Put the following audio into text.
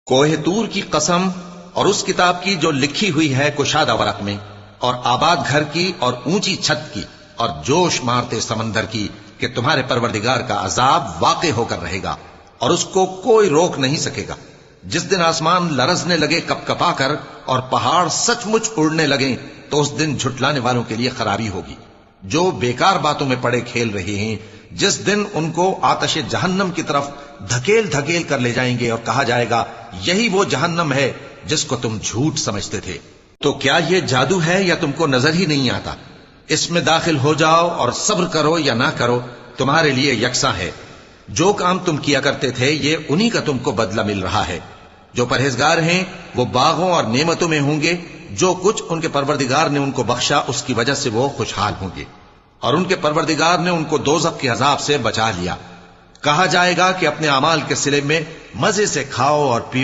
کوہ طور کی قسم اور اس کتاب کی جو لکھی ہوئی ہے کشادہ ورق میں، اور آباد گھر کی اور اونچی چھت کی اور جوش مارتے سمندر کی کہ تمہارے پروردگار کا عذاب واقع ہو کر رہے گا اور اس کو کوئی روک نہیں سکے گا۔ جس دن آسمان لرزنے لگے کپ کپا کر اور پہاڑ سچ مچ اڑنے لگیں تو اس دن جھٹلانے والوں کے لیے خرابی ہوگی جو بیکار باتوں میں پڑے کھیل رہے ہیں۔ جس دن ان کو آتش جہنم کی طرف دھکیل دھکیل کر لے جائیں گے اور کہا جائے گا یہی وہ جہنم ہے جس کو تم جھوٹ سمجھتے تھے۔ تو کیا یہ جادو ہے یا تم کو نظر ہی نہیں آتا؟ اس میں داخل ہو جاؤ اور صبر کرو یا نہ کرو تمہارے لیے یکساں ہے۔ جو کام تم کیا کرتے تھے یہ انہی کا تم کو بدلہ مل رہا ہے۔ جو پرہیزگار ہیں وہ باغوں اور نعمتوں میں ہوں گے، جو کچھ ان کے پروردگار نے ان کو بخشا اس کی وجہ سے وہ خوشحال ہوں گے، اور ان کے پروردگار نے ان کو دوزخ کے عذاب سے بچا لیا۔ کہا جائے گا کہ اپنے اعمال کے صلے میں مزے سے کھاؤ اور پیو۔